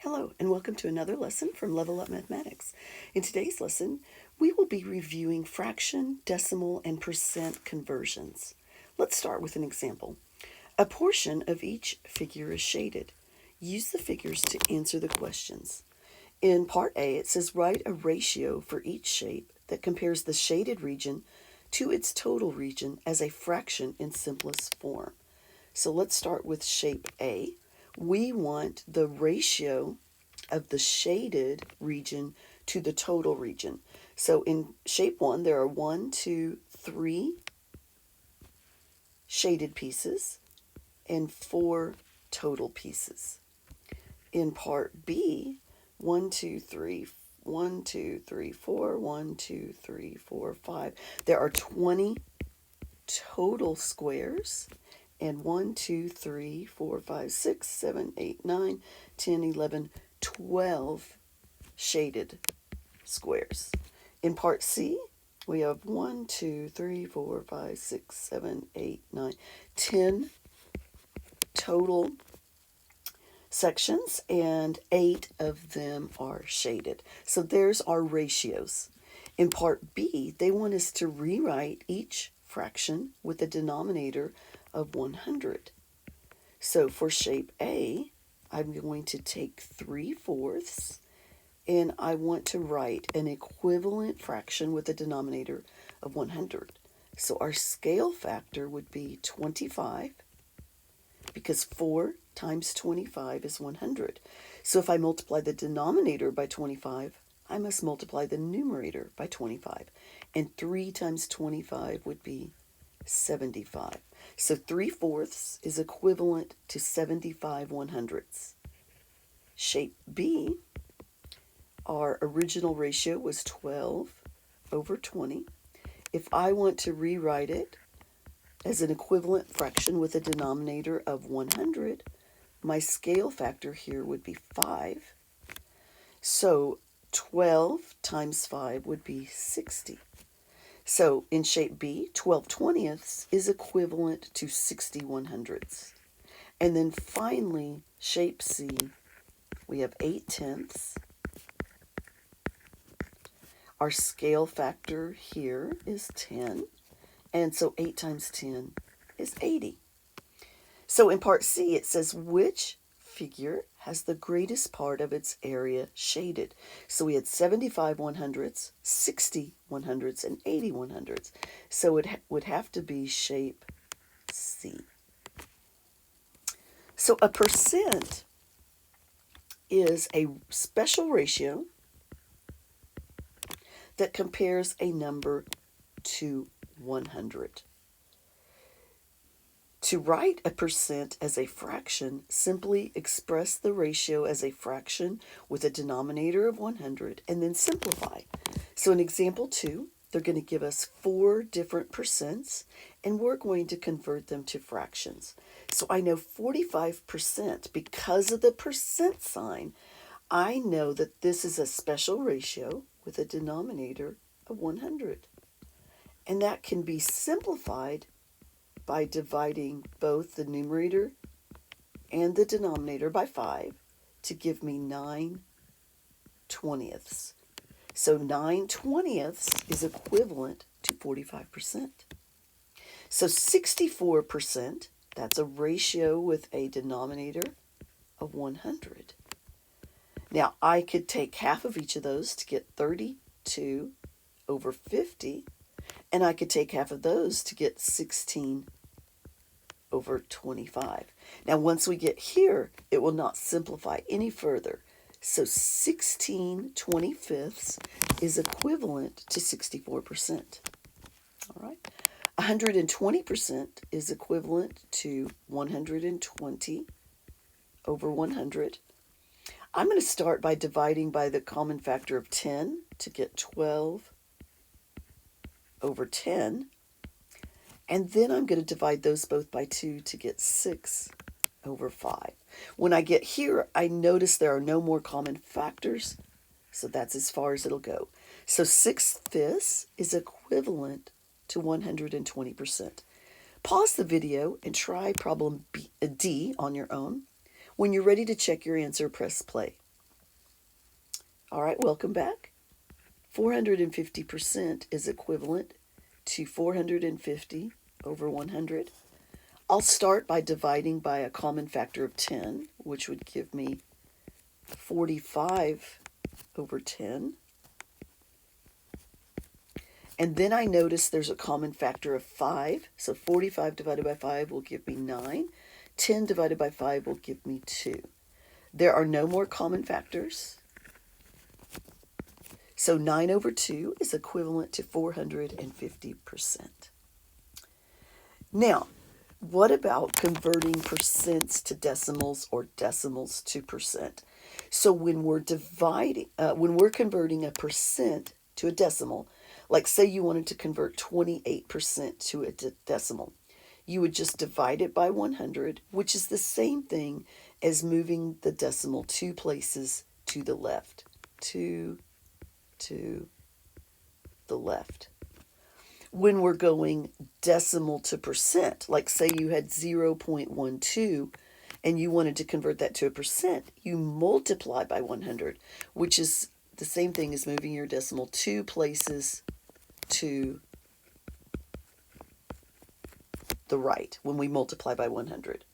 Hello, and welcome to another lesson from Level Up Mathematics. In today's lesson, we will be reviewing fraction, decimal, and percent conversions. Let's start with an example. A portion of each figure is shaded. Use the figures to answer the questions. In part A, it says write a ratio for each shape that compares the shaded region to its total region as a fraction in simplest form. So let's start with shape A. We want the ratio of the shaded region to the total region. So in shape 1, there are 1, 2, 3 shaded pieces and 4 total pieces. In part B, 1, 2, 3, 1, 2, 3, 4, 1, 2, 3, 4, 5. There are 20 total squares and 1, 2, 3, 4, 5, 6, 7, 8, 9, 10, 11, 12 shaded squares. In part C, we have 1, 2, 3, 4, 5, 6, 7, 8, 9, 10 total sections, and 8 of them are shaded. So there's our ratios. In part B, they want us to rewrite each fraction with a denominator of 100. So for shape A, I'm going to take 3/4 and I want to write an equivalent fraction with a denominator of 100. So our scale factor would be 25 because 4 times 25 is 100. So if I multiply the denominator by 25, I must multiply the numerator by 25. And 3 times 25 would be 75. So 3/4 is equivalent to 75 100ths. Shape B, our original ratio was 12/20. If I want to rewrite it as an equivalent fraction with a denominator of 100, my scale factor here would be 5. So 12 times 5 would be 60. So in shape B, 12/20ths is equivalent to 60 100ths. And then finally, shape C, we have 8/10. Our scale factor here is 10. And so 8 times 10 is 80. So in part C, it says which figure has the greatest part of its area shaded. So we had 75 100ths, 60 100ths, and 80 100ths. So it would have to be shape C. So a percent is a special ratio that compares a number to 100. To write a percent as a fraction, simply express the ratio as a fraction with a denominator of 100 and then simplify. So in example 2, they're going to give us 4 different percents and we're going to convert them to fractions. So I know 45% because of the percent sign. I know that this is a special ratio with a denominator of 100. And that can be simplified by dividing both the numerator and the denominator by 5 to give me 9/20ths. So 9/20ths is equivalent to 45%. So 64%, that's a ratio with a denominator of 100. Now I could take half of each of those to get 32/50, and I could take half of those to get 16/25. Now once we get here, it will not simplify any further. So 16/25ths is equivalent to 64%. All right. 120% is equivalent to 120/100. I'm going to start by dividing by the common factor of 10 to get 12/10. And then I'm going to divide those both by 2 to get 6/5. When I get here, I notice there are no more common factors, so that's as far as it'll go. So 6/5 is equivalent to 120%. Pause the video and try problem D on your own. When you're ready to check your answer, press play. All right, welcome back. 450% is equivalent to 450 over 100. I'll start by dividing by a common factor of 10, which would give me 45 over 10. And then I notice there's a common factor of 5. So 45 divided by 5 will give me 9. 10 divided by 5 will give me 2. There are no more common factors. So 9 over 2 is equivalent to 450%. Now, what about converting percents to decimals or decimals to percent? So when we're converting a percent to a decimal, like say you wanted to convert 28% to a decimal, you would just divide it by 100, which is the same thing as moving the decimal 2 places to the left. To the left. When we're going decimal to percent, like say you had 0.12 and you wanted to convert that to a percent, you multiply by 100, which is the same thing as moving your decimal 2 places to the right when we multiply by 100.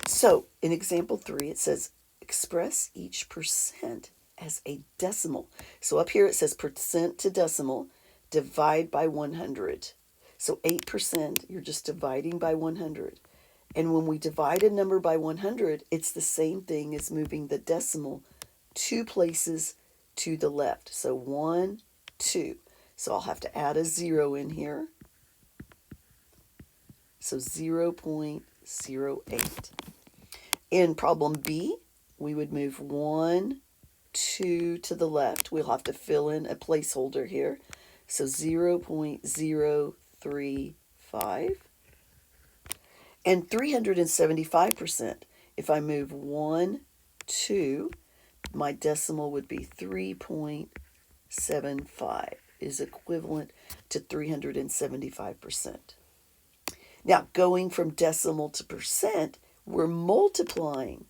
So in example 3, it says express each percent as a decimal. So up here it says percent to decimal, divide by 100. So 8%, you're just dividing by 100. And when we divide a number by 100, it's the same thing as moving the decimal 2 places to the left. So 1, 2. So I'll have to add a 0 in here. So 0.08. In problem B, we would move 1, 2 to the left. We'll have to fill in a placeholder here. So 0.035. And 375%, if I move 1, 2, my decimal would be 3.75, is equivalent to 375%. Now, going from decimal to percent, we're multiplying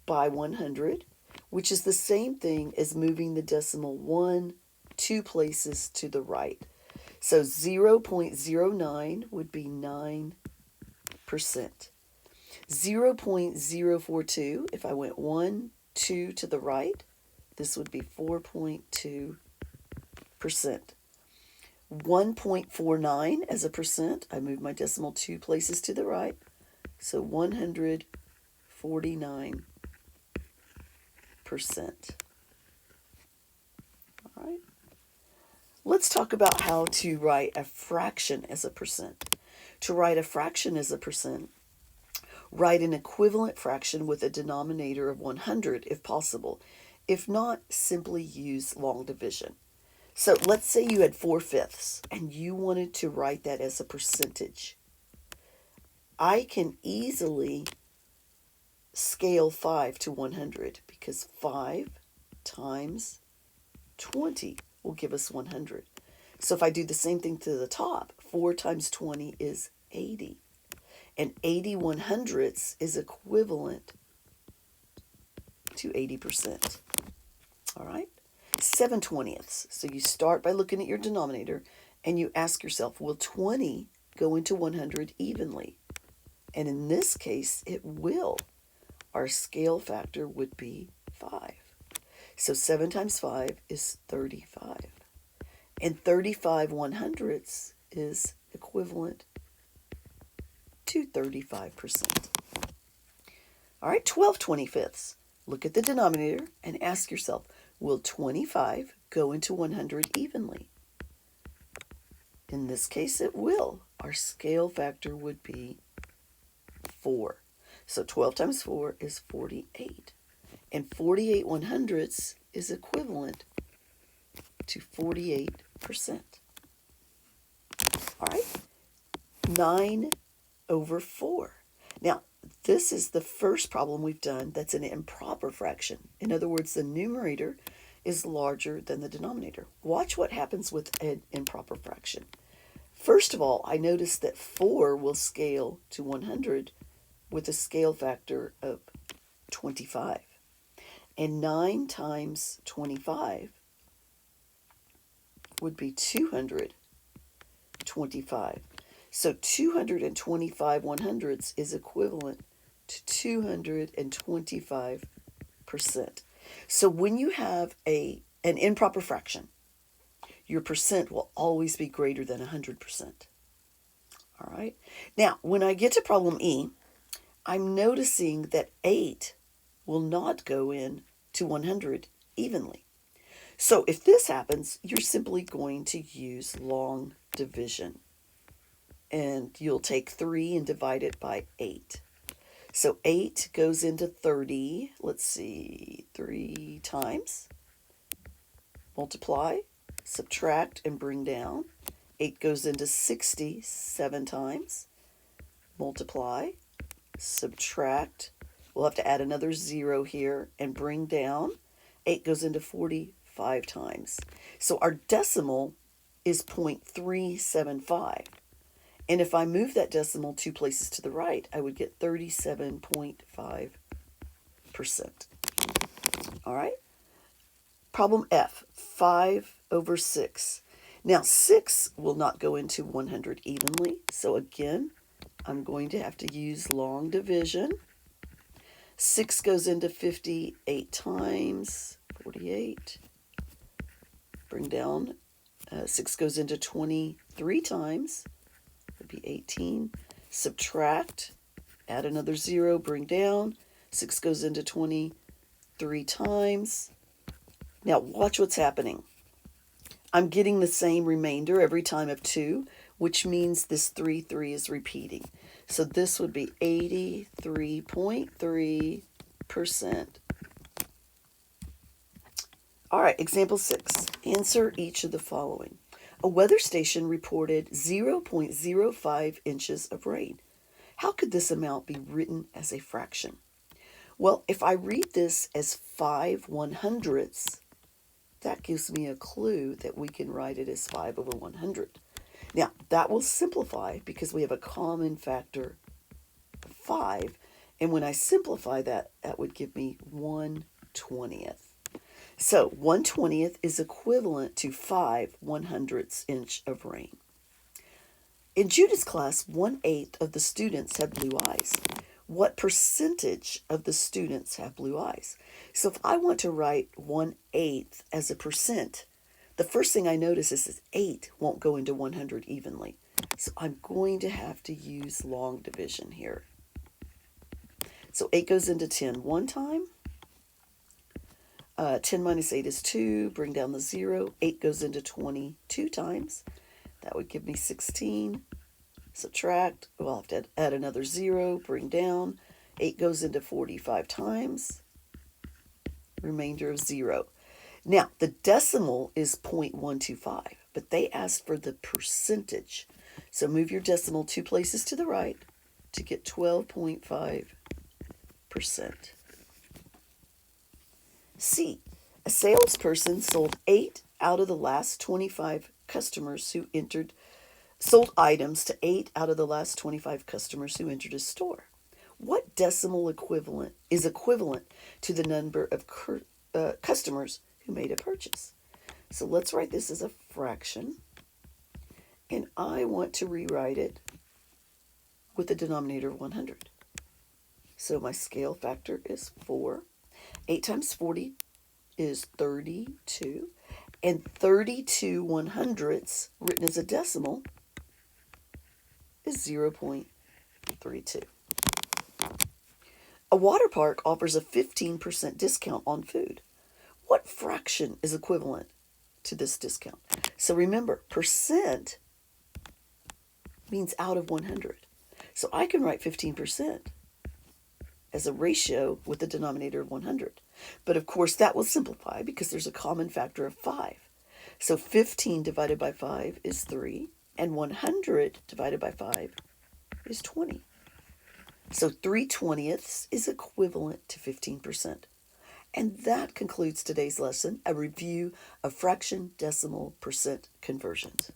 by 100, which is the same thing as moving the decimal 1, 2 places to the right. So 0.09 would be 9%. 0.042, if I went 1, 2 to the right, this would be 4.2%. 1.49 as a percent, I move my decimal 2 places to the right, so 149%. All right. Let's talk about how to write a fraction as a percent. To write a fraction as a percent, write an equivalent fraction with a denominator of 100 if possible. If not, simply use long division. So let's say you had 4/5 and you wanted to write that as a percentage. I can easily scale 5 to 100 because 5 times 20 will give us 100. So if I do the same thing to the top, 4 times 20 is 80. And 80 100ths is equivalent to 80%. All right? 7 20ths. So you start by looking at your denominator and you ask yourself, will 20 go into 100 evenly? And in this case, it will. Our scale factor would be 5. So 7 times 5 is 35. And 35 100ths is equivalent to 35%. All right, 12 25ths. Look at the denominator and ask yourself, will 25 go into 100 evenly? In this case, it will. Our scale factor would be 4. So 12 times 4 is 48. And 48 100ths is equivalent to 48%. All right, 9 over 4. Now, this is the first problem we've done that's an improper fraction. In other words, the numerator is larger than the denominator. Watch what happens with an improper fraction. First of all, I notice that 4 will scale to 100 with a scale factor of 25. And 9 times 25 would be 225. So 225 100ths is equivalent to 225%. So when you have an improper fraction, your percent will always be greater than 100%. All right. Now, when I get to problem E, I'm noticing that 8 will not go in to 100 evenly. So if this happens, you're simply going to use long division. And you'll take 3 and divide it by 8. So 8 goes into 30. Let's see, 3 times. Multiply, subtract, and bring down. 8 goes into 60 7 times. Multiply, subtract. We'll have to add another 0 here and bring down. 8 goes into 45 times. So our decimal is 0.375. And if I move that decimal 2 places to the right, I would get 37.5%. All right? Problem F, 5/6. Now, 6 will not go into 100 evenly. So again, I'm going to have to use long division. 6 goes into 58 times, 48. Bring down. 6 goes into 23 times. Would be 18. Subtract, add another 0, bring down. 6 goes into 23 times. Now watch what's happening. I'm getting the same remainder every time of 2, which means this 3 is repeating. So this would be 83.3%. All right, example 6. Answer each of the following. A weather station reported 0.05 inches of rain. How could this amount be written as a fraction? Well, if I read this as 5/100ths, that gives me a clue that we can write it as 5/100. Now, that will simplify because we have a common factor of 5. And when I simplify that, that would give me 1/20th. So 1/20th is equivalent to 5/100ths inch of rain. In Judith's class, 1/8 of the students have blue eyes. What percentage of the students have blue eyes? So if I want to write 1/8 as a percent, the first thing I notice is that 8 won't go into 100 evenly. So I'm going to have to use long division here. So 8 goes into 10 one time. 10 minus 8 is 2. Bring down the 0. 8 goes into 22 times. That would give me 16. Subtract. Well, I'll have to add another 0. Bring down. 8 goes into 45 times. Remainder of 0. Now, the decimal is 0.125, but they asked for the percentage. So move your decimal 2 places to the right to get 12.5%. C. A salesperson sold 8 out of the last 25 customers who sold items to 8 out of the last 25 customers who entered his store. What decimal equivalent is equivalent to the number of customers who made a purchase? So let's write this as a fraction. And I want to rewrite it with a denominator of 100. So my scale factor is 4. 8 times 40 is 32. And 32 100ths, written as a decimal, is 0.32. A water park offers a 15% discount on food. What fraction is equivalent to this discount? So remember, percent means out of 100. So I can write 15% as a ratio with the denominator of 100. But of course, that will simplify because there's a common factor of 5. So 15 divided by 5 is 3, and 100 divided by 5 is 20. So 3/20ths is equivalent to 15%. And that concludes today's lesson, a review of fraction, decimal, percent conversions.